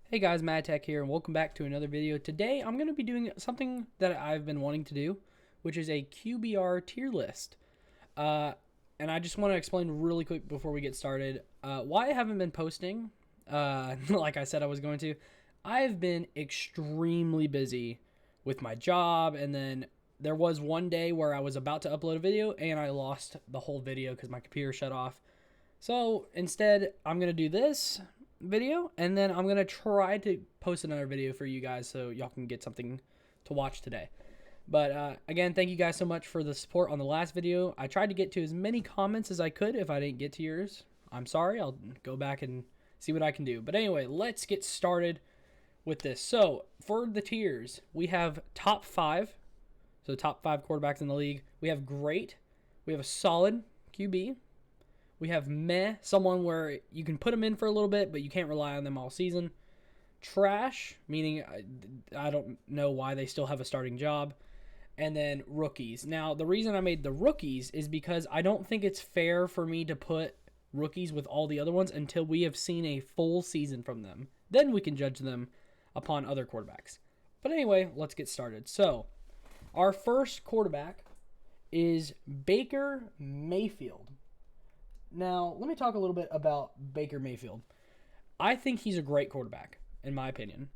Hey guys, Mad Tech here, and welcome back to another video. Today, I'm going to be doing something that I've been wanting to do, which is a QBR tier list. And I just want to explain really quick before we get started why I haven't been posting, like I said I was going to. I've been extremely busy with my job, and then there was one day where I was about to upload a video, and I lost the whole video because my computer shut off. So instead, I'm going to do this video, and then I'm going to try to post another video for you guys so y'all can get something to watch today. But again, thank you guys so much for the support on the last video. I tried to get to as many comments as I could. If I didn't get to yours, I'm sorry. I'll go back and see what I can do. But anyway, let's get started with this. So for the tiers, we have top 5. So top 5 quarterbacks in the league. We have great. We have a solid QB. We have meh, someone where you can put them in for a little bit, but you can't rely on them all season. Trash, meaning I don't know why they still have a starting job. And then rookies. Now, the reason I made the rookies is because I don't think it's fair for me to put rookies with all the other ones until we have seen a full season from them. Then we can judge them upon other quarterbacks. But anyway, let's get started. So, our first quarterback is Baker Mayfield. Now, let me talk a little bit about Baker Mayfield. I think he's a great quarterback, in my opinion.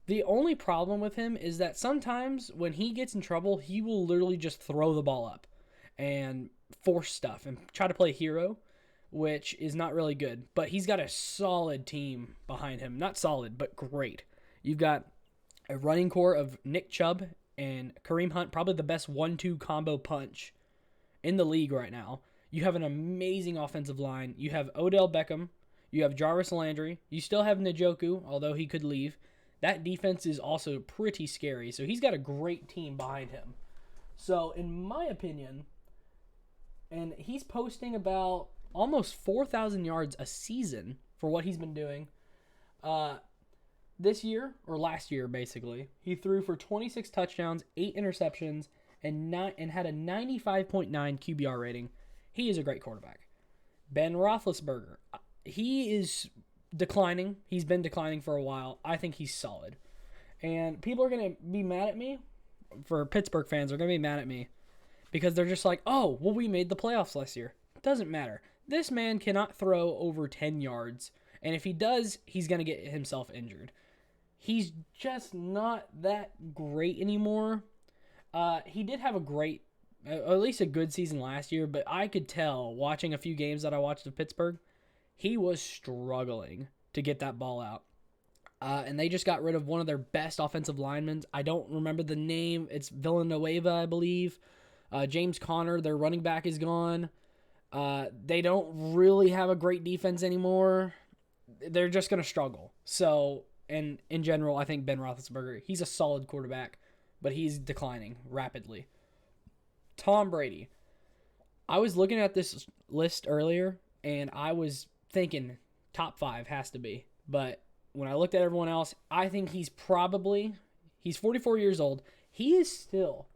The only problem with him is that sometimes when he gets in trouble, he will literally just throw the ball up and force stuff and try to play hero, which is not really good. But he's got a solid team behind him. Not solid, but great. You've got a running core of Nick Chubb and Kareem Hunt, probably the best 1-2 combo punch in the league right now. You have an amazing offensive line. You have Odell Beckham. You have Jarvis Landry. You still have Njoku, although he could leave. That defense is also pretty scary. So he's got a great team behind him. So in my opinion, and he's posting about almost 4,000 yards a season for what he's been doing. This year, or last year basically, he threw for 26 touchdowns, 8 interceptions, and had a 95.9 QBR rating. He is a great quarterback. Ben Roethlisberger, he is declining. He's been declining for a while. I think he's solid. And people are going to be mad at me. For Pittsburgh fans, are going to be mad at me. Because they're just like, oh, well, we made the playoffs last year. Doesn't matter. This man cannot throw over 10 yards. And if he does, he's going to get himself injured. He's just not that great anymore. He did have a great, at least a good season last year, but I could tell watching a few games that I watched of Pittsburgh, he was struggling to get that ball out. And they just got rid of one of their best offensive linemen. I don't remember the name. It's Villanueva, I believe. James Conner, their running back, is gone. They don't really have a great defense anymore. They're just going to struggle. So, and in general, I think Ben Roethlisberger, he's a solid quarterback, but he's declining rapidly. Tom Brady. I was looking at this list earlier, and I was thinking top 5 has to be. But when I looked at everyone else, I think he's 44 years old. He is still,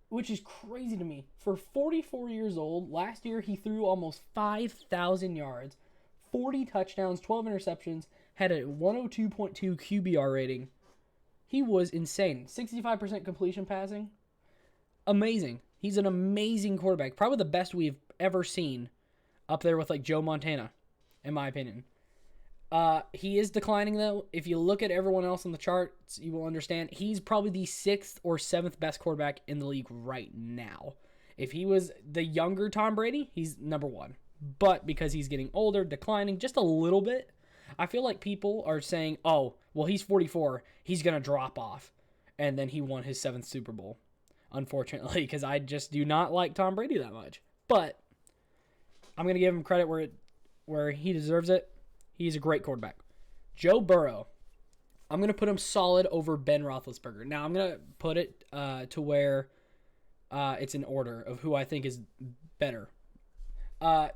which is crazy to me, for 44 years old, last year he threw almost 5,000 yards, 40 touchdowns, 12 interceptions, had a 102.2 QBR rating. He was insane. 65% completion passing. Amazing. He's an amazing quarterback. Probably the best we've ever seen, up there with like Joe Montana, in my opinion. He is declining, though. If you look at everyone else on the charts, you will understand he's probably the 6th or 7th best quarterback in the league right now. If he was the younger Tom Brady, he's number 1. But because he's getting older, declining just a little bit, I feel like people are saying, oh, well, he's 44. He's going to drop off. And then he won his 7th Super Bowl. Unfortunately, because I just do not like Tom Brady that much. But I'm going to give him credit where he deserves it. He's a great quarterback. Joe Burrow. I'm going to put him solid over Ben Roethlisberger. Now, I'm going to put it to where it's in order of who I think is better.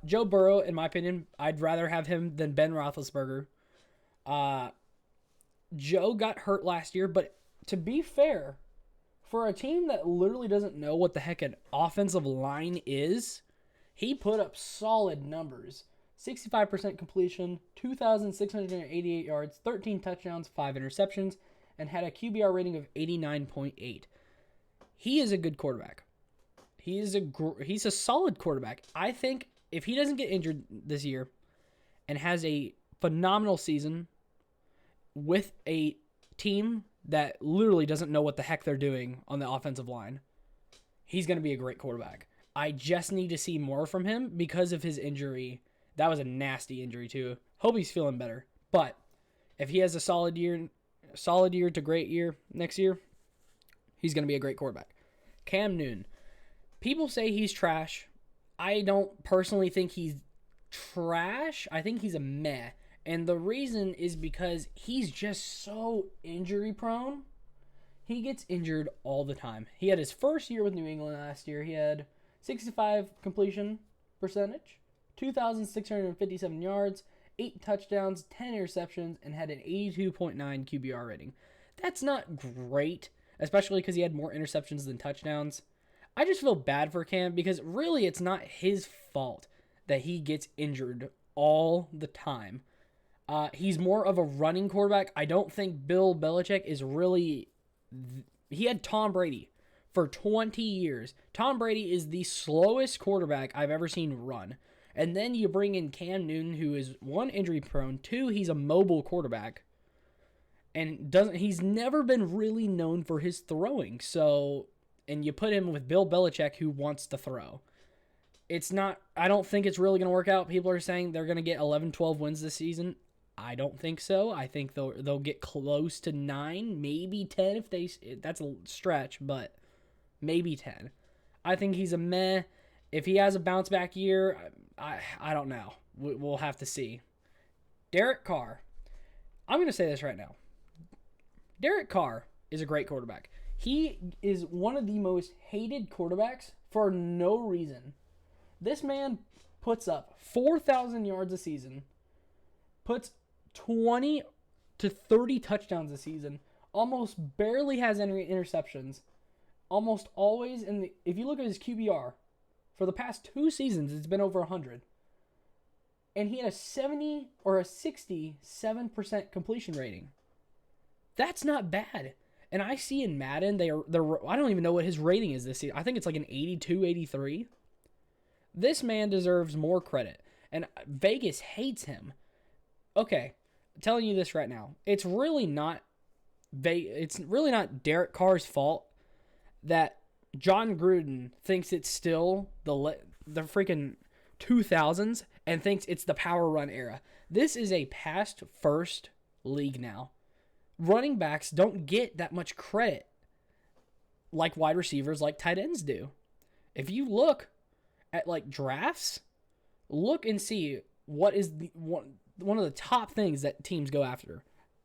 Joe Burrow, in my opinion, I'd rather have him than Ben Roethlisberger. Joe got hurt last year, but to be fair, for a team that literally doesn't know what the heck an offensive line is, he put up solid numbers. 65% completion, 2,688 yards, 13 touchdowns, 5 interceptions, and had a QBR rating of 89.8. He is a good quarterback. He's a solid quarterback. I think if he doesn't get injured this year and has a phenomenal season with a team that literally doesn't know what the heck they're doing on the offensive line, he's going to be a great quarterback. I just need to see more from him because of his injury. That was a nasty injury too. Hope he's feeling better. But if he has a solid year to great year next year, he's going to be a great quarterback. Cam Newton. People say he's trash. I don't personally think he's trash. I think he's a meh. And the reason is because he's just so injury prone. He gets injured all the time. He had his first year with New England last year. He had 65 completion percentage, 2,657 yards, 8 touchdowns, 10 interceptions, and had an 82.9 QBR rating. That's not great, especially because he had more interceptions than touchdowns. I just feel bad for Cam because really it's not his fault that he gets injured all the time. He's more of a running quarterback. I don't think Bill Belichick is really... He had Tom Brady for 20 years. Tom Brady is the slowest quarterback I've ever seen run. And then you bring in Cam Newton, who is, 1, injury prone, 2, he's a mobile quarterback. And he's never been really known for his throwing. So... And you put him with Bill Belichick, who wants to throw. I don't think it's really going to work out. People are saying they're going to get 11, 12 wins this season. I don't think so. I think they'll get close to 9, maybe 10 that's a stretch, but maybe 10. I think he's a meh. If he has a bounce back year, I don't know. We'll have to see. Derek Carr. I'm going to say this right now. Derek Carr is a great quarterback. He is one of the most hated quarterbacks for no reason. This man puts up 4,000 yards a season, puts 20 to 30 touchdowns a season, almost barely has any interceptions, almost always if you look at his QBR, for the past 2 seasons, it's been over 100. And he had a 70 or a 67% completion rating. That's not bad. And I see in Madden, I don't even know what his rating is this season. I think it's like an 82, 83. This man deserves more credit. And Vegas hates him. Okay, I'm telling you this right now. It's really not Derek Carr's fault that John Gruden thinks it's still the freaking 2000s and thinks it's the power run era. This is a past first league now. Running backs don't get that much credit like wide receivers, like tight ends do. If you look at like drafts, look and see what is one of the top things that teams go after.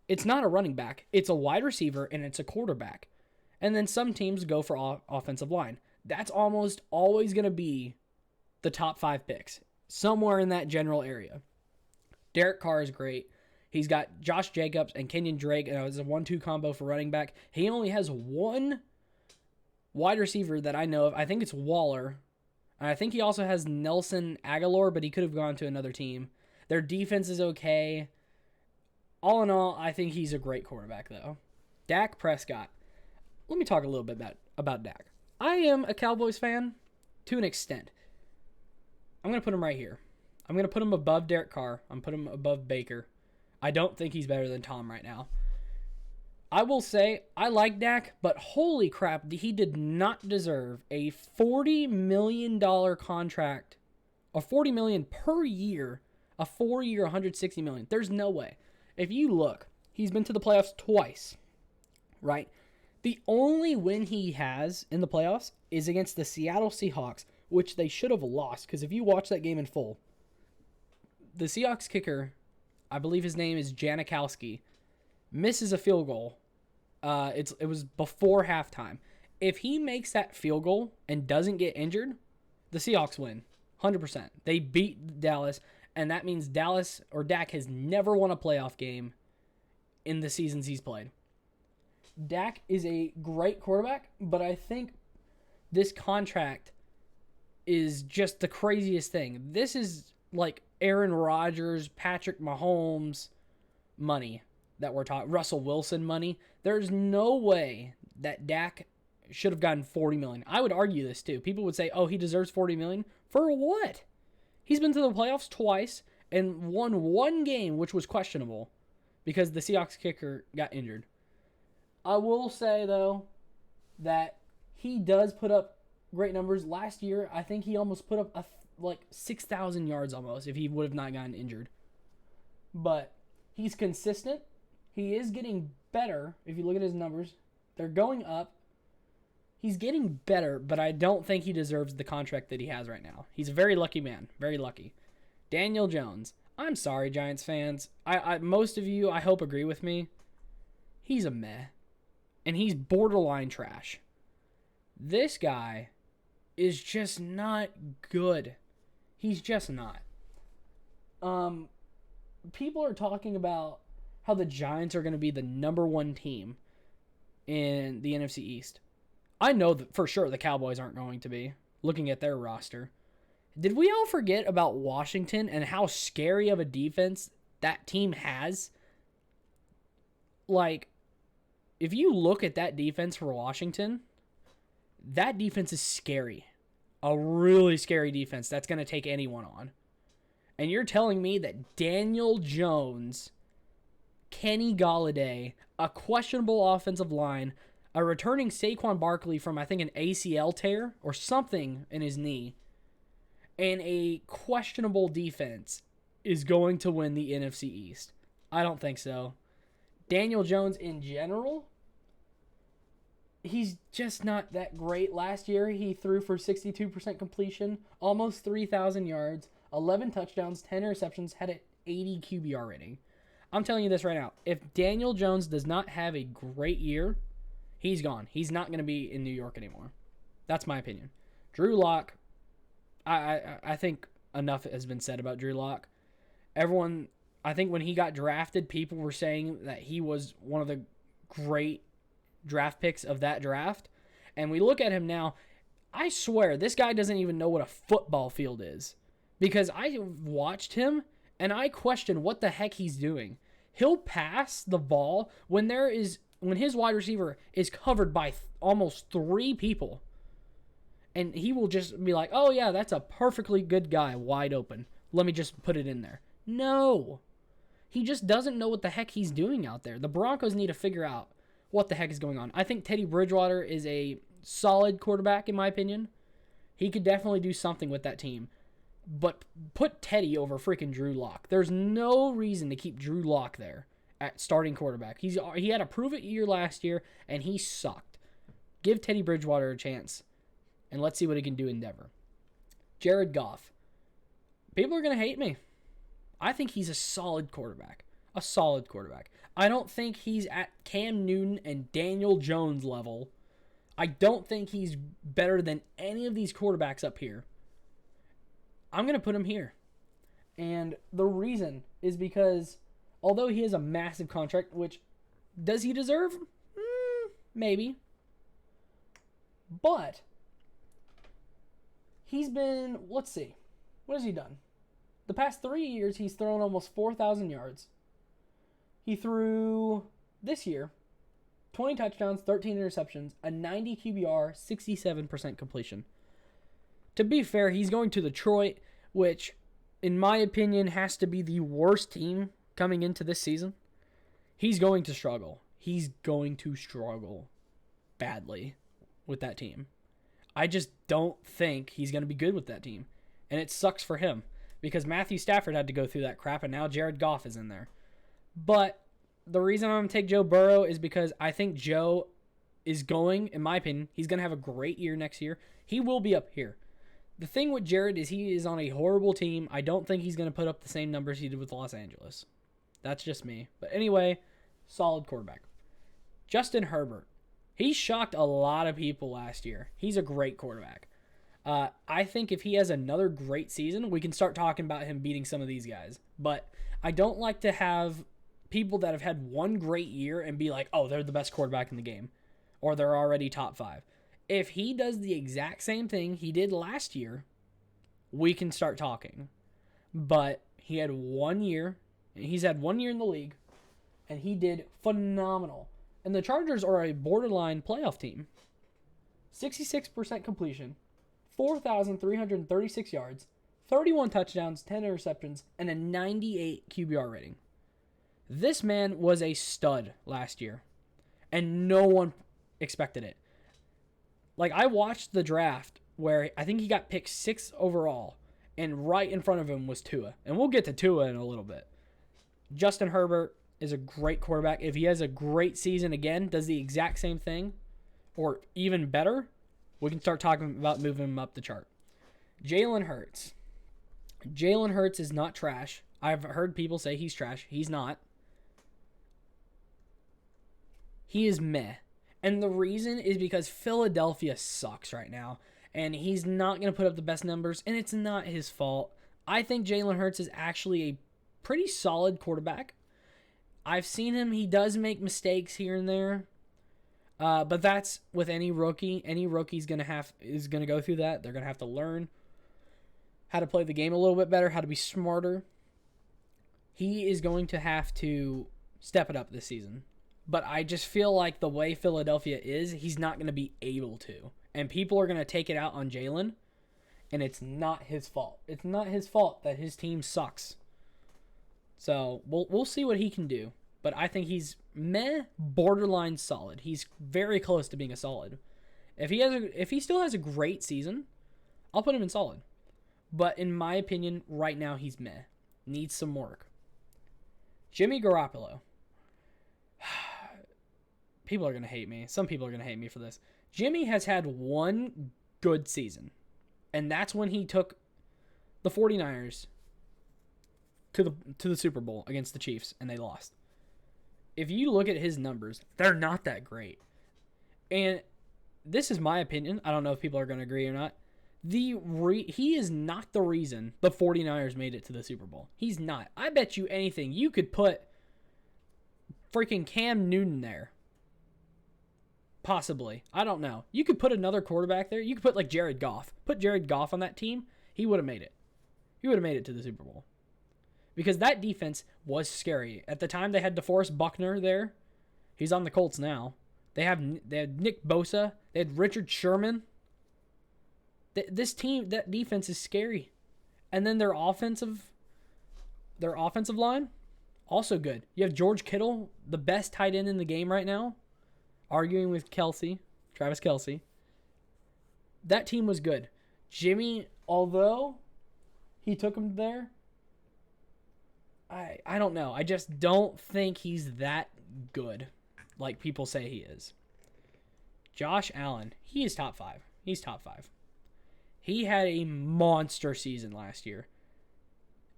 It's not a running back. It's a wide receiver and it's a quarterback. And then some teams go for offensive line. That's almost always going to be the top 5 picks, somewhere in that general area. Derek Carr is great. He's got Josh Jacobs and Kenyon Drake, and it's a 1-2 combo for running back. He only has one wide receiver that I know of. I think it's Waller. And I think he also has Nelson Aguilar, but he could have gone to another team. Their defense is okay. All in all, I think he's a great quarterback, though. Dak Prescott. Let me talk a little bit about Dak. I am a Cowboys fan to an extent. I'm going to put him right here. I'm going to put him above Derek Carr. I'm going to put him above Baker. I don't think he's better than Tom right now. I will say, I like Dak, but holy crap, he did not deserve a $40 million contract, or $40 million per year, a 4-year, $160 million. There's no way. If you look, he's been to the playoffs twice, right? The only win he has in the playoffs is against the Seattle Seahawks, which they should have lost, because if you watch that game in full, the Seahawks kicker, I believe his name is Janikowski, misses a field goal. It was before halftime. If he makes that field goal and doesn't get injured, the Seahawks win 100%. They beat Dallas, and that means Dak has never won a playoff game in the seasons he's played. Dak is a great quarterback, but I think this contract is just the craziest thing. This is like Aaron Rodgers, Patrick Mahomes money that we're talking, Russell Wilson money. There's no way that Dak should have gotten $40 million. I would argue this too. People would say, "Oh, he deserves $40 million for what?" He's been to the playoffs twice and won one game, which was questionable because the Seahawks kicker got injured. I will say though that he does put up great numbers. Last year, I think he almost put up like 6,000 yards almost if he would have not gotten injured. But he's consistent. He is getting better. If you look at his numbers, they're going up. He's getting better, but I don't think he deserves the contract that he has right now. He's a very lucky man. Very lucky. Daniel Jones. I'm sorry, Giants fans. Most of you, I hope, agree with me. He's a meh. And he's borderline trash. This guy is just not good. He's just not. People are talking about how the Giants are going to be the number one team in the NFC East. I know that for sure the Cowboys aren't going to be, looking at their roster. Did we all forget about Washington and how scary of a defense that team has? Like, if you look at that defense for Washington, that defense is scary. A really scary defense that's going to take anyone on. And you're telling me that Daniel Jones, Kenny Golladay, a questionable offensive line, a returning Saquon Barkley from, I think, an ACL tear or something in his knee, and a questionable defense is going to win the NFC East? I don't think so. Daniel Jones in general, he's just not that great. Last year, he threw for 62% completion, almost 3,000 yards, 11 touchdowns, 10 interceptions, had an 80 QBR rating. I'm telling you this right now. If Daniel Jones does not have a great year, he's gone. He's not going to be in New York anymore. That's my opinion. Drew Lock, I think enough has been said about Drew Lock. Everyone, I think when he got drafted, people were saying that he was one of the great draft picks of that draft. And we look at him now, I swear, this guy doesn't even know what a football field is. Because I watched him, and I question what the heck he's doing. He'll pass the ball when his wide receiver is covered by almost 3 people. And he will just be like, "Oh yeah, that's a perfectly good guy, wide open. Let me just put it in there." No. He just doesn't know what the heck he's doing out there. The Broncos need to figure out what the heck is going on. I think Teddy Bridgewater is a solid quarterback, in my opinion. He could definitely do something with that team. But put Teddy over freaking Drew Lock. There's no reason to keep Drew Lock there at starting quarterback. He had a prove-it year last year, and he sucked. Give Teddy Bridgewater a chance, and let's see what he can do in Denver. Jared Goff. People are going to hate me. I think he's a solid quarterback. A solid quarterback. I don't think he's at Cam Newton and Daniel Jones level. I don't think he's better than any of these quarterbacks up here. I'm going to put him here. And the reason is because although he has a massive contract, which does he deserve? Maybe. But he's been, let's see. What has he done? The past 3 years, he's thrown almost 4,000 yards. He threw, this year, 20 touchdowns, 13 interceptions, a 90 QBR, 67% completion. To be fair, he's going to Detroit, which, in my opinion, has to be the worst team coming into this season. He's going to struggle. He's going to struggle badly with that team. I just don't think he's going to be good with that team. And it sucks for him because Matthew Stafford had to go through that crap, and now Jared Goff is in there. But the reason I'm going to take Joe Burrow is because I think Joe is going, in my opinion, he's going to have a great year next year. He will be up here. The thing with Jared is he is on a horrible team. I don't think he's going to put up the same numbers he did with Los Angeles. That's just me. But anyway, solid quarterback. Justin Herbert. He shocked a lot of people last year. He's a great quarterback. I think if he has another great season, we can start talking about him beating some of these guys. But I don't like to have people that have had one great year and be like, oh, they're the best quarterback in the game. Or they're already top 5. If he does the exact same thing he did last year, we can start talking. but he had 1 year. He's had 1 year in the league, and he did phenomenal. And the Chargers are a borderline playoff team. 66% completion, 4,336 yards, 31 touchdowns, 10 interceptions, and a 98 QBR rating. This man was a stud last year, and no one expected it. Like, I watched the draft where I think he got picked 6th overall, and right in front of him was Tua. And we'll get to Tua in a little bit. Justin Herbert is a great quarterback. If he has a great season again, does the exact same thing, or even better, we can start talking about moving him up the chart. Jalen Hurts. Jalen Hurts is not trash. I've heard people say he's trash. He's not. He is meh. And the reason is because Philadelphia sucks right now. And he's not going to put up the best numbers. And it's not his fault. I think Jalen Hurts is actually a pretty solid quarterback. I've seen him. He does make mistakes here and there. But that's with any rookie. Any rookie is going to go through that. They're going to have to learn how to play the game a little bit better, how to be smarter. He is going to have to step it up this season. But I just feel like the way Philadelphia is, he's not going to be able to. And people are going to take it out on Jalen, and it's not his fault. It's not his fault that his team sucks. So we'll see what he can do. But I think he's borderline solid. He's very close to being a solid. If he still has a great season, I'll put him in solid. But in my opinion, right now he's meh. Needs some work. Jimmy Garoppolo. People are going to hate me. Some people are going to hate me for this. Jimmy has had one good season. And that's when he took the 49ers to the Super Bowl against the Chiefs, and they lost. If you look at his numbers, they're not that great. And this is my opinion. I don't know if people are going to agree or not. He is not the reason the 49ers made it to the Super Bowl. He's not. I bet you anything. You could put freaking Cam Newton there. Possibly. I don't know. You could put another quarterback there. You could put like Jared Goff. Put Jared Goff on that team. He would have made it. He would have made it to the Super Bowl. Because that defense was scary. At the time, they had DeForest Buckner there. He's on the Colts now. They had Nick Bosa. They had Richard Sherman. This team, that defense is scary. And then their offensive line, also good. You have George Kittle, the best tight end in the game right now, arguing with Travis Kelce. That team was good. Jimmy, although he took him there, I don't know. I just don't think he's that good like people say he is. Josh Allen, he is top 5. He's top 5. He had a monster season last year.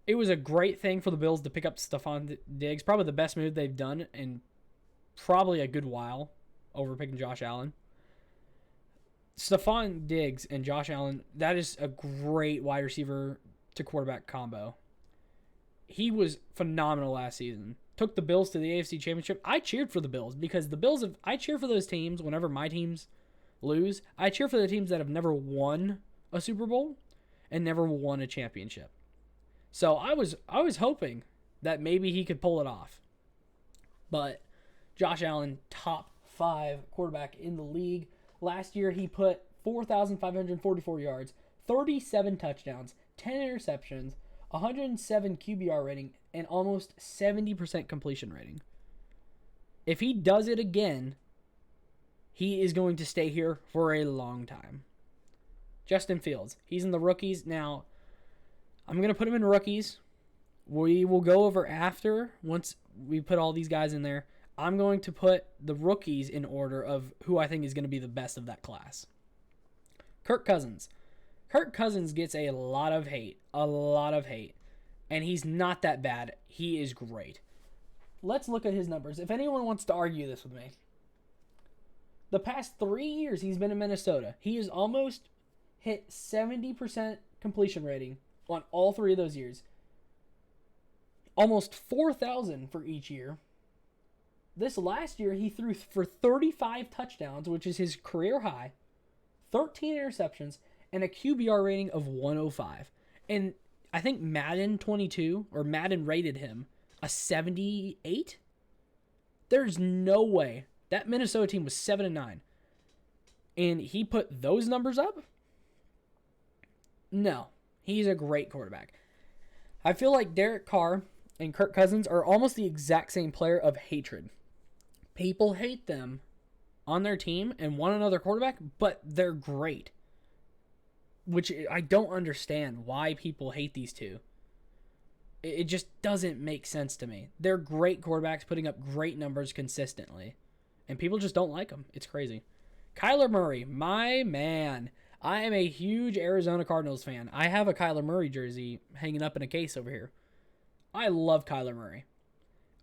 It was a great thing for the Bills to pick up Stephon Diggs. Probably the best move they've done in probably a good while over picking Josh Allen. Stephon Diggs and Josh Allen, that is a great wide receiver to quarterback combo. He was phenomenal last season. Took the Bills to the AFC Championship. I cheered for the Bills because I cheer for those teams whenever my teams lose. I cheer for the teams that have never won a Super Bowl and never won a championship. So I was hoping that maybe he could pull it off. But Josh Allen, top 5 quarterback in the league. Last year he put 4,544 yards, 37 touchdowns, 10 interceptions, 107 QBR rating, and almost 70% completion rating. If he does it again, he is going to stay here for a long time. Justin Fields, he's in the rookies. Now, I'm going to put him in rookies. We will go over after, once we put all these guys in there. I'm going to put the rookies in order of who I think is going to be the best of that class. Kirk Cousins. Kirk Cousins gets a lot of hate. And he's not that bad. He is great. Let's look at his numbers. If anyone wants to argue this with me. The past 3 years he's been in Minnesota, he has almost hit 70% completion rating on all 3 of those years. Almost 4,000 for each year. This last year he threw for 35 touchdowns, which is his career high, 13 interceptions, and a QBR rating of 105. And I think Madden 22 or Madden rated him a 78. There's no way that Minnesota team was 7-9, and he put those numbers up. No, he's a great quarterback. I feel like Derek Carr and Kirk Cousins are almost the exact same player of hatred. People hate them on their team and want another quarterback, but they're great. Which I don't understand why people hate these two. It just doesn't make sense to me. They're great quarterbacks putting up great numbers consistently, and people just don't like them. It's crazy. Kyler Murray, my man. I am a huge Arizona Cardinals fan. I have a Kyler Murray jersey hanging up in a case over here. I love Kyler Murray.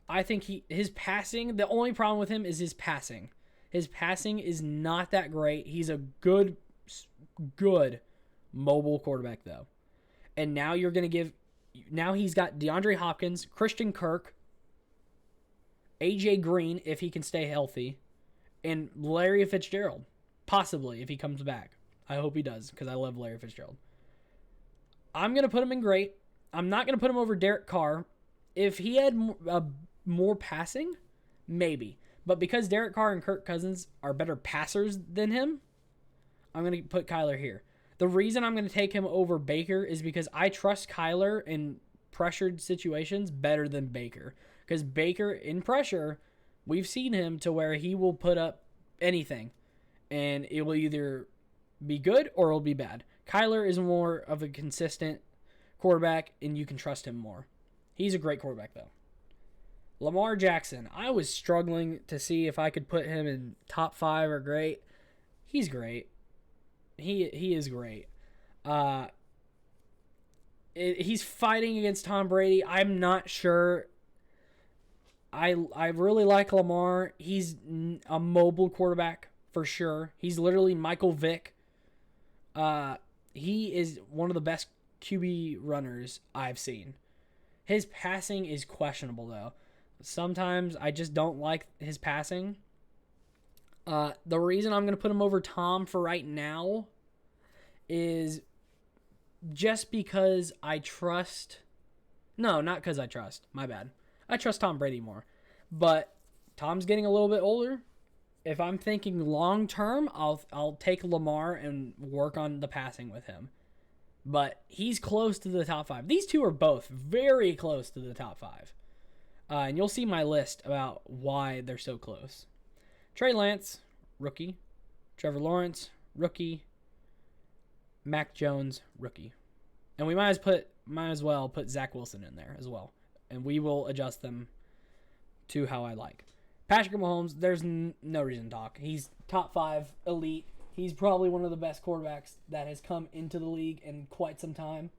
I think his passing, the only problem with him is his passing. His passing is not that great. He's a good mobile quarterback, though. And now now he's got DeAndre Hopkins, Christian Kirk, AJ Green, if he can stay healthy, and Larry Fitzgerald, possibly, if he comes back. I hope he does, because I love Larry Fitzgerald. I'm going to put him in great. I'm not going to put him over Derek Carr. If he had more passing, maybe. But because Derek Carr and Kirk Cousins are better passers than him, I'm going to put Kyler here. The reason I'm going to take him over Baker is because I trust Kyler in pressured situations better than Baker. Because Baker, in pressure, we've seen him to where he will put up anything. And it will either be good or it'll be bad. Kyler is more of a consistent quarterback, and you can trust him more. He's a great quarterback, though. Lamar Jackson. I was struggling to see if I could put him in top 5 or great. He's great. He is great. He's fighting against Tom Brady. I'm not sure. I really like Lamar. He's a mobile quarterback for sure. He's literally Michael Vick. He is one of the best QB runners I've seen. His passing is questionable, though. Sometimes I just don't like his passing. The reason I'm going to put him over Tom for right now is just because I trust... No, not because I trust. My bad. I trust Tom Brady more. But Tom's getting a little bit older. If I'm thinking long term, I'll take Lamar and work on the passing with him. But he's close to the top 5. These two are both very close to the top 5. And you'll see my list about why they're so close. Trey Lance, rookie. Trevor Lawrence, rookie. Mack Jones, rookie. And we might as well put Zach Wilson in there as well. And we will adjust them to how I like. Patrick Mahomes, there's no reason to talk. He's top 5, elite. He's probably one of the best quarterbacks that has come into the league in quite some time.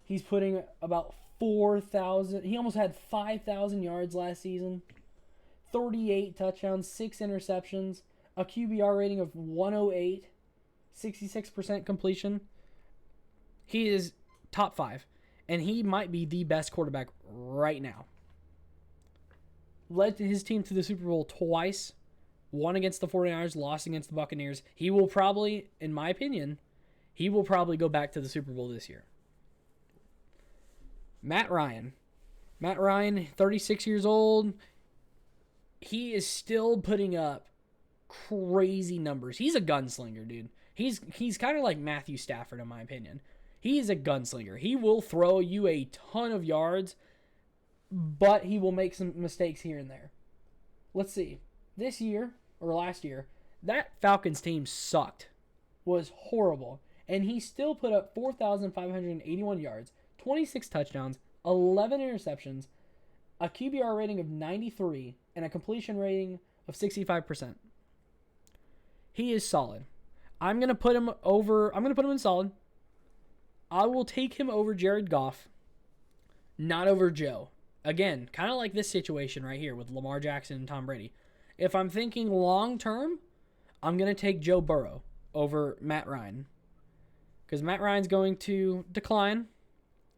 He's putting about 4,000. He almost had 5,000 yards last season. 38 touchdowns, 6 interceptions, a QBR rating of 108, 66% completion. He is top 5, and he might be the best quarterback right now. Led his team to the Super Bowl twice. Won against the 49ers, lost against the Buccaneers. He will probably, in my opinion, go back to the Super Bowl this year. Matt Ryan. 36 years old. He is still putting up crazy numbers. He's a gunslinger, dude. He's kind of like Matthew Stafford, in my opinion. He's a gunslinger. He will throw you a ton of yards, but he will make some mistakes here and there. Let's see. This year, or last year, that Falcons team sucked. Was horrible. And he still put up 4,581 yards, 26 touchdowns, 11 interceptions, a QBR rating of 93, and a completion rating of 65%. He is solid. I'm going to put him in solid. I will take him over Jared Goff, not over Joe. Again, kind of like this situation right here with Lamar Jackson and Tom Brady. If I'm thinking long term, I'm going to take Joe Burrow over Matt Ryan. Because Matt Ryan's going to decline.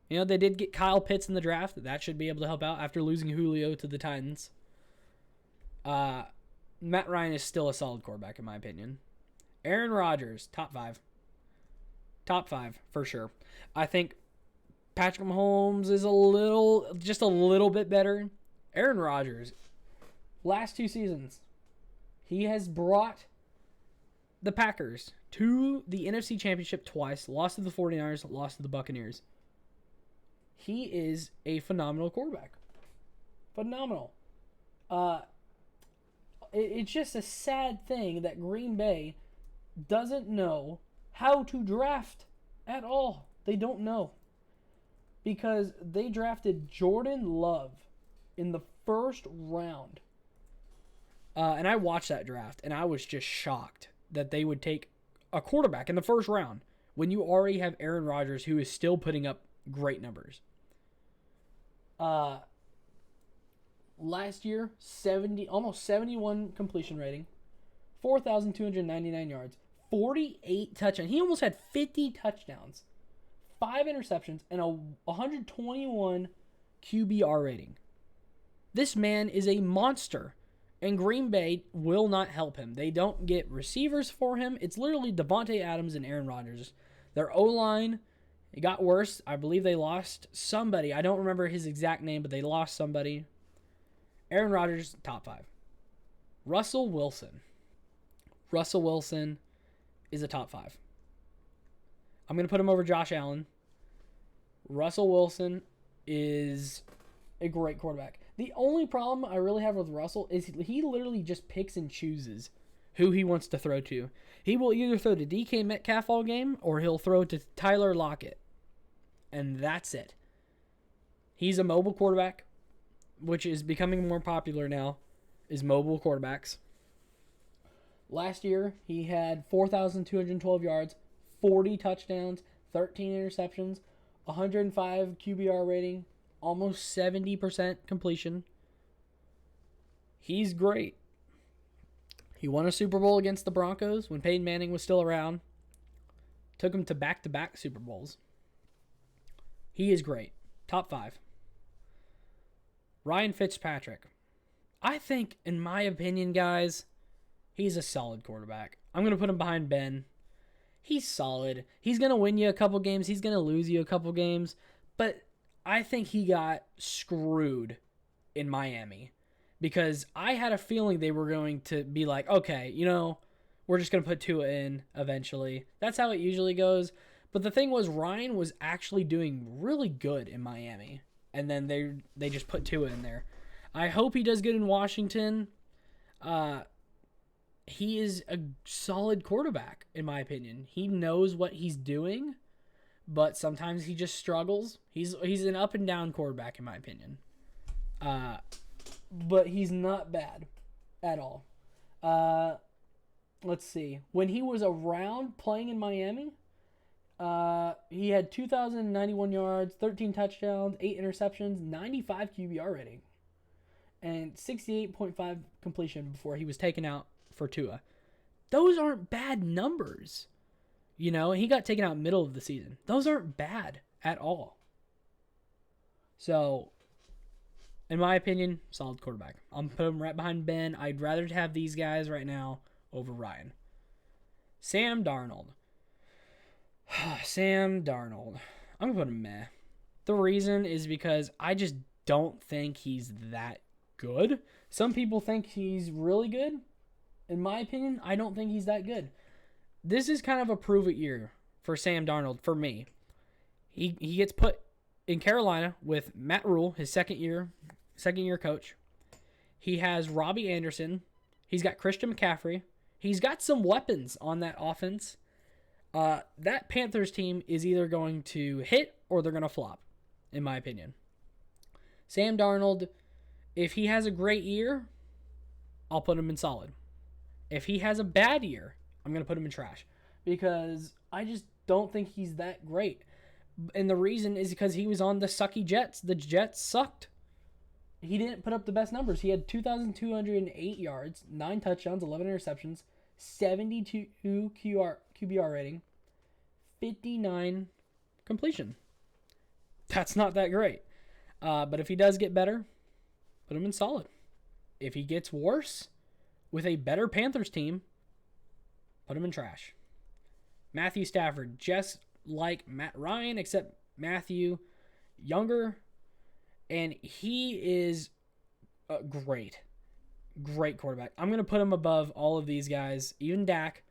You know, they did get Kyle Pitts in the draft. That should be able to help out after losing Julio to the Titans. Matt Ryan is still a solid quarterback, in my opinion. Aaron Rodgers, top 5. Top 5, for sure. I think Patrick Mahomes is just a little bit better. Aaron Rodgers, last 2 seasons, he has brought the Packers to the NFC Championship twice, lost to the 49ers, lost to the Buccaneers. He is a phenomenal quarterback. Phenomenal. It's just a sad thing that Green Bay doesn't know how to draft at all. They don't know. Because they drafted Jordan Love in the first round. And I watched that draft, and I was just shocked that they would take a quarterback in the first round when you already have Aaron Rodgers, who is still putting up great numbers. Last year, almost 71 completion rating, 4,299 yards, 48 touchdowns. He almost had 50 touchdowns, 5 interceptions, and a 121 QBR rating. This man is a monster, and Green Bay will not help him. They don't get receivers for him. It's literally Devontae Adams and Aaron Rodgers. Their O-line, it got worse. I believe they lost somebody. I don't remember his exact name, but they lost somebody. Aaron Rodgers, top 5. Russell Wilson. Russell Wilson is a top 5. I'm going to put him over Josh Allen. Russell Wilson is a great quarterback. The only problem I really have with Russell is he literally just picks and chooses who he wants to throw to. He will either throw to DK Metcalf all game or he'll throw to Tyler Lockett. And that's it. He's a mobile quarterback, which is becoming more popular now, is mobile quarterbacks. Last year, he had 4,212 yards, 40 touchdowns, 13 interceptions, 105 QBR rating, almost 70% completion. He's great. He won a Super Bowl against the Broncos when Peyton Manning was still around. Took him to back-to-back Super Bowls. He is great. Top 5. Ryan Fitzpatrick. I think, in my opinion, guys, he's a solid quarterback. I'm going to put him behind Ben. He's solid. He's going to win you a couple games. He's going to lose you a couple games. But I think he got screwed in Miami because I had a feeling they were going to be like, okay, we're just going to put Tua in eventually. That's how it usually goes. But the thing was, Ryan was actually doing really good in Miami. And then they just put Tua in there. I hope he does good in Washington. He is a solid quarterback, in my opinion. He knows what he's doing, but sometimes he just struggles. He's an up and down quarterback, in my opinion. But he's not bad at all. Let's see. When he was around playing in Miami, he had 2,091 yards, 13 touchdowns, 8 interceptions, 95 QBR rating, and 68.5 completion before he was taken out for Tua. Those aren't bad numbers. He got taken out middle of the season. Those aren't bad at all. So, in my opinion, solid quarterback. I'm putting him right behind Ben. I'd rather have these guys right now over Ryan. Sam Darnold. Sam Darnold. I'm going to put him meh. The reason is because I just don't think he's that good. Some people think he's really good. In my opinion, I don't think he's that good. This is kind of a prove-it year for Sam Darnold, for me. He gets put in Carolina with Matt Rule, his second year coach. He has Robbie Anderson. He's got Christian McCaffrey. He's got some weapons on that offense. That Panthers team is either going to hit or they're going to flop, in my opinion. Sam Darnold, if he has a great year, I'll put him in solid. If he has a bad year, I'm going to put him in trash because I just don't think he's that great. And the reason is because he was on the sucky Jets. The Jets sucked. He didn't put up the best numbers. He had 2,208 yards, 9 touchdowns, 11 interceptions, 72 QBR rating, 59 completion. That's not that great. But if he does get better, put him in solid. If he gets worse with a better Panthers team, put him in trash. Matthew Stafford, just like Matt Ryan, except Matthew younger, and he is great. Great quarterback. I'm going to put him above all of these guys, even Dak.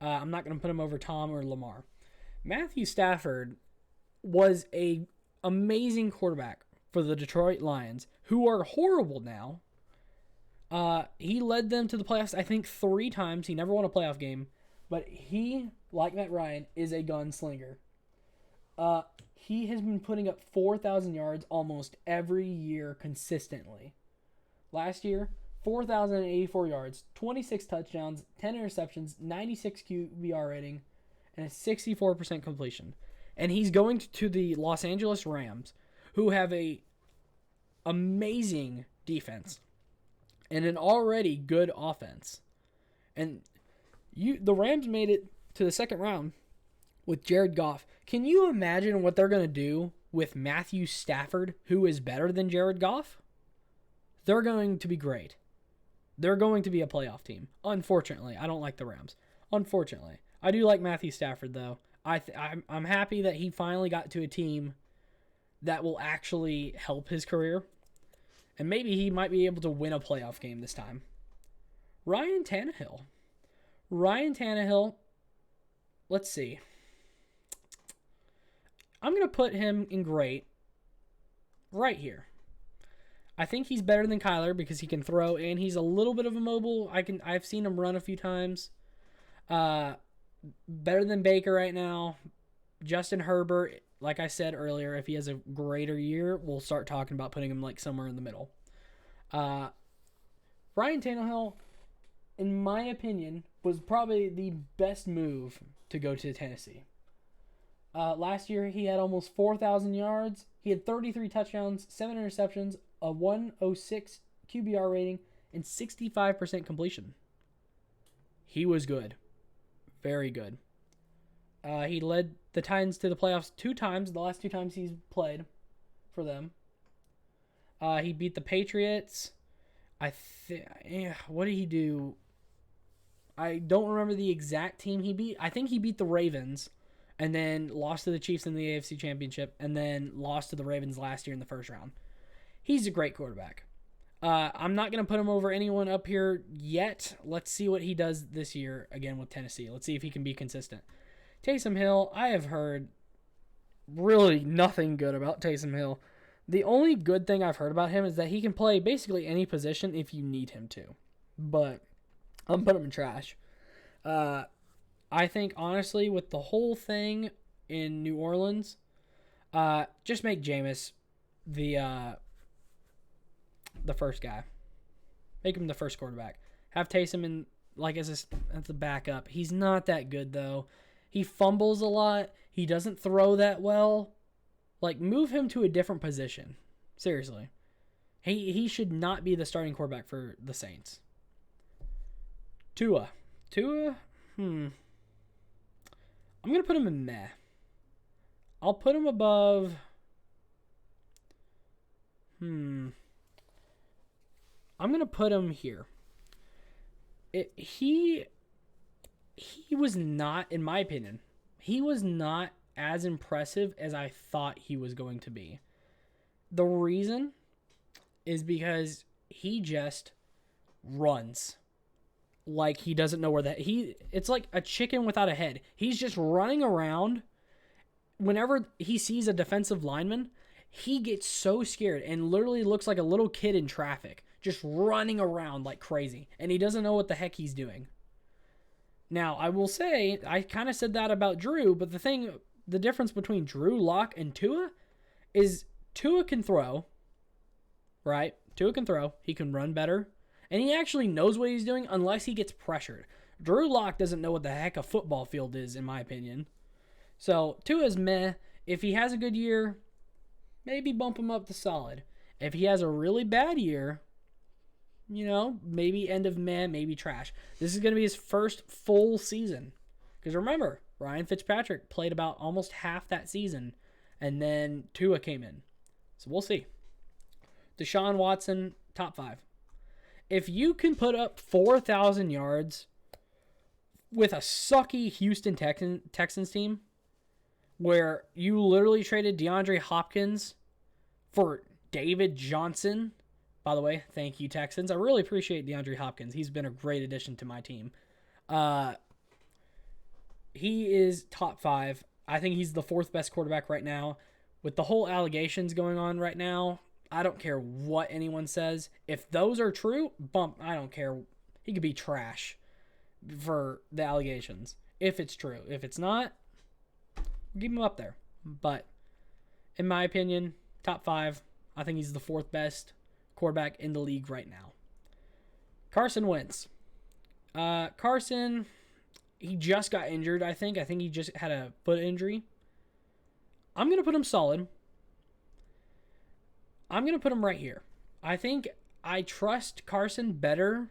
I'm not going to put him over Tom or Lamar. Matthew Stafford was a amazing quarterback for the Detroit Lions, who are horrible now. He led them to the playoffs, I think, 3 times. He never won a playoff game, but he, like Matt Ryan, is a gunslinger. He has been putting up 4,000 yards almost every year consistently. Last year, 4,084 yards, 26 touchdowns, 10 interceptions, 96 QBR rating, and a 64% completion. And he's going to the Los Angeles Rams, who have a amazing defense and an already good offense. And the Rams made it to the second round with Jared Goff. Can you imagine what they're going to do with Matthew Stafford, who is better than Jared Goff? They're going to be great. They're going to be a playoff team. Unfortunately, I don't like the Rams. Unfortunately. I do like Matthew Stafford, though. I'm happy that he finally got to a team that will actually help his career. And maybe he might be able to win a playoff game this time. Ryan Tanohill. Let's see. I'm going to put him in great right here. I think he's better than Kyler because he can throw and he's a little bit of a mobile. I've seen him run a few times. Better than Baker right now. Justin Herbert, like I said earlier, if he has a greater year, we'll start talking about putting him like somewhere in the middle. Ryan Tannehill, in my opinion, was probably the best move to go to Tennessee. Last year, he had almost 4,000 yards. He had 33 touchdowns, 7 interceptions, a 106 QBR rating, and 65% completion. He was good. Very good. He led the Titans to the playoffs 2 times, the last 2 times he's played for them. He beat the Patriots. What did he do? I don't remember the exact team he beat. I think he beat the Ravens and then lost to the Chiefs in the AFC Championship and then lost to the Ravens last year in the first round. He's a great quarterback. I'm not going to put him over anyone up here yet. Let's see what he does this year again with Tennessee. Let's see if he can be consistent. Taysom Hill, I have heard really nothing good about Taysom Hill. The only good thing I've heard about him is that he can play basically any position if you need him to. But I'm putting him in trash. I think, honestly, with the whole thing in New Orleans, just make Jameis the first guy. Make him the first quarterback. Have Taysom in as the backup. He's not that good, though. He fumbles a lot. He doesn't throw that well. Move him to a different position. Seriously. He should not be the starting quarterback for the Saints. Tua, I'm going to put him in meh. I'll put him above... I'm going to put him here. He was not, in my opinion, he was not as impressive as I thought he was going to be. The reason is because he just runs like he doesn't know where it's like a chicken without a head. He's just running around. Whenever he sees a defensive lineman, he gets so scared and literally looks like a little kid in traffic, just running around like crazy, and he doesn't know what the heck he's doing. Now, I will say, I kind of said that about Drew, but the difference between Drew Lock and Tua is Tua can throw, right? Tua can throw. He can run better. And he actually knows what he's doing unless he gets pressured. Drew Lock doesn't know what the heck a football field is, in my opinion. So, Tua's meh. If he has a good year, maybe bump him up to solid. If he has a really bad year, maybe end of meh, maybe trash. This is going to be his first full season. Because remember, Ryan Fitzpatrick played about almost half that season, and then Tua came in. So we'll see. Deshaun Watson, top 5. If you can put up 4,000 yards with a sucky Houston Texans team, where you literally traded DeAndre Hopkins for David Johnson. By the way, thank you, Texans. I really appreciate DeAndre Hopkins. He's been a great addition to my team. He is top 5. I think he's the 4th best quarterback right now. With the whole allegations going on right now, I don't care what anyone says. If those are true, I don't care. He could be trash for the allegations. If it's true. If it's not, keep him up there. But in my opinion, top 5. I think he's the 4th best quarterback in the league right now. Carson Wentz. Carson, he just got injured, I think. I think he just had a foot injury. I'm going to put him solid. I'm going to put him right here. I think I trust Carson better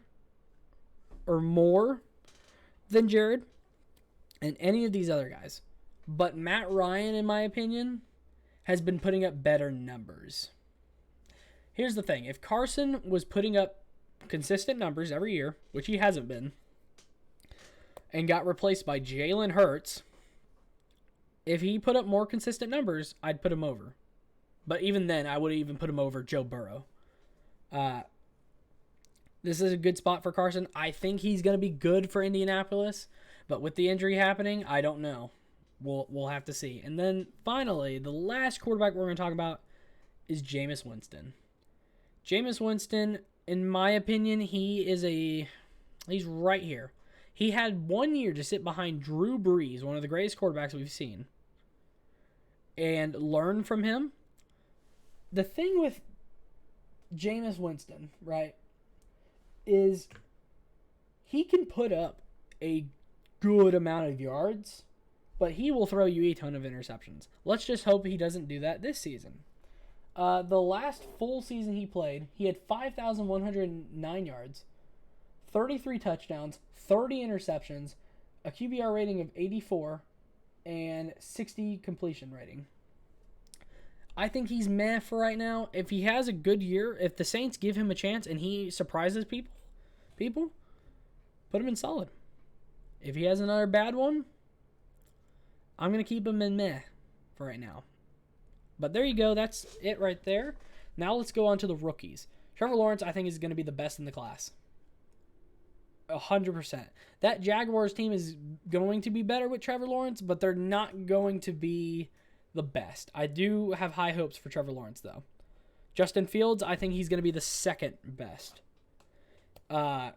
or more than Jared and any of these other guys. But Matt Ryan, in my opinion, has been putting up better numbers. Here's the thing. If Carson was putting up consistent numbers every year, which he hasn't been, and got replaced by Jalen Hurts, if he put up more consistent numbers, I'd put him over. But even then, I would even put him over Joe Burrow. This is a good spot for Carson. I think he's going to be good for Indianapolis, but with the injury happening, I don't know. We'll have to see. And then finally, the last quarterback we're going to talk about is Jameis Winston. Jameis Winston, in my opinion, he's right here. He had 1 year to sit behind Drew Brees, one of the greatest quarterbacks we've seen, and learn from him. The thing with Jameis Winston, right, is he can put up a good amount of yards, but he will throw you a ton of interceptions. Let's just hope he doesn't do that this season. The last full season he played, he had 5,109 yards, 33 touchdowns, 30 interceptions, a QBR rating of 84, and 60 completion rating. I think he's meh for right now. If he has a good year, if the Saints give him a chance and he surprises people, put him in solid. If he has another bad one, I'm going to keep him in meh for right now. But there you go. That's it right there. Now let's go on to the rookies. Trevor Lawrence, I think, is going to be the best in the class. 100%. That Jaguars team is going to be better with Trevor Lawrence, but they're not going to be the best. I do have high hopes for Trevor Lawrence, though. Justin Fields, I think he's going to be the second best. I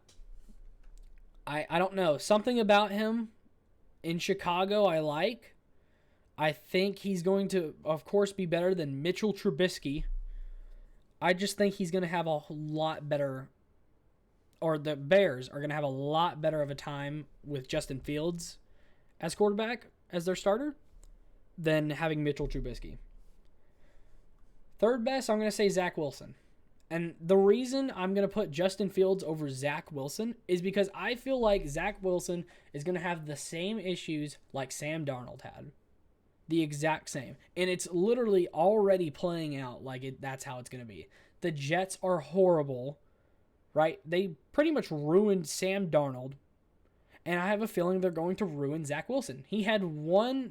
don't know. Something about him in Chicago I like. I think he's going to, of course, be better than Mitchell Trubisky. I just think he's going to have a lot better, or the Bears are going to have a lot better of a time with Justin Fields as quarterback, as their starter, than having Mitchell Trubisky. Third best, I'm going to say Zach Wilson. And the reason I'm going to put Justin Fields over Zach Wilson is because I feel like Zach Wilson is going to have the same issues like Sam Darnold had. The exact same. And it's literally already playing out like that's how it's going to be. The Jets are horrible, right? They pretty much ruined Sam Darnold. And I have a feeling they're going to ruin Zach Wilson. He had one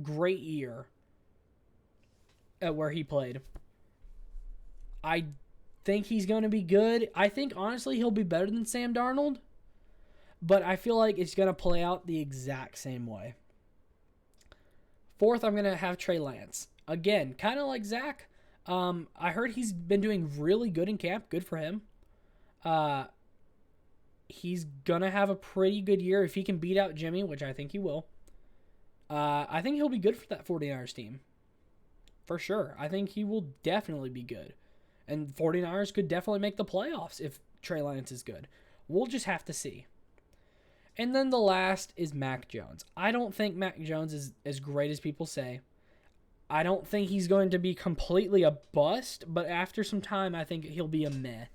great year at where he played. I think he's going to be good. I think, honestly, he'll be better than Sam Darnold. But I feel like it's going to play out the exact same way. Fourth, I'm going to have Trey Lance. Again, kind of like Zach. I heard he's been doing really good in camp. Good for him. He's going to have a pretty good year if he can beat out Jimmy, which I think he will. I think he'll be good for that 49ers team. For sure. I think he will definitely be good. And 49ers could definitely make the playoffs if Trey Lance is good. We'll just have to see. And then the last is Mack Jones. I don't think Mack Jones is as great as people say. I don't think he's going to be completely a bust, but after some time, I think he'll be a meh.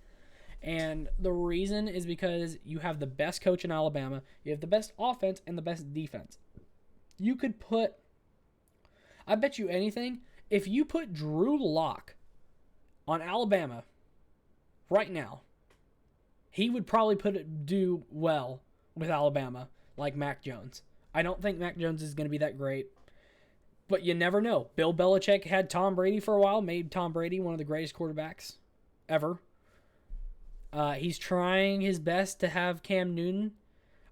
And the reason is because you have the best coach in Alabama, you have the best offense and the best defense. You could put, I bet you anything, if you put Drew Lock on Alabama right now, he would probably do well with Alabama like Mack Jones. I don't think Mack Jones is going to be that great. But you never know. Bill Belichick had Tom Brady for a while, made Tom Brady one of the greatest quarterbacks ever. He's trying his best to have Cam Newton.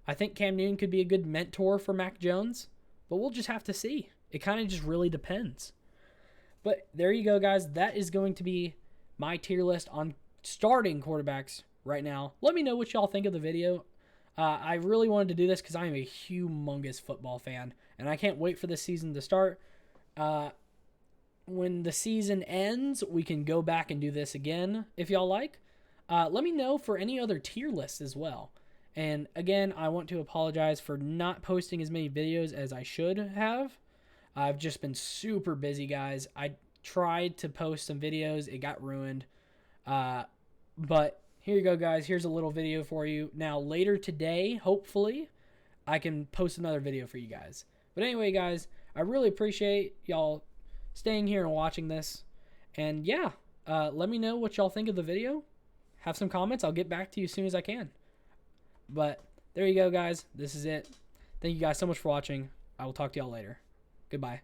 I think Cam Newton could be a good mentor for Mack Jones, but we'll just have to see. It kind of just really depends. But there you go, guys. That is going to be my tier list on starting quarterbacks right now. Let me know what y'all think of the video. I really wanted to do this because I am a humongous football fan, and I can't wait for this season to start. When the season ends, we can go back and do this again if y'all like. Let me know for any other tier lists as well. And again, I want to apologize for not posting as many videos as I should have. I've just been super busy, guys. I tried to post some videos. It got ruined. But here you go, guys. Here's a little video for you. Now, later today, hopefully, I can post another video for you guys. But anyway, guys, I really appreciate y'all staying here and watching this. And yeah, let me know what y'all think of the video. Have some comments. I'll get back to you as soon as I can. But there you go, guys. This is it. Thank you guys so much for watching. I will talk to y'all later. Goodbye.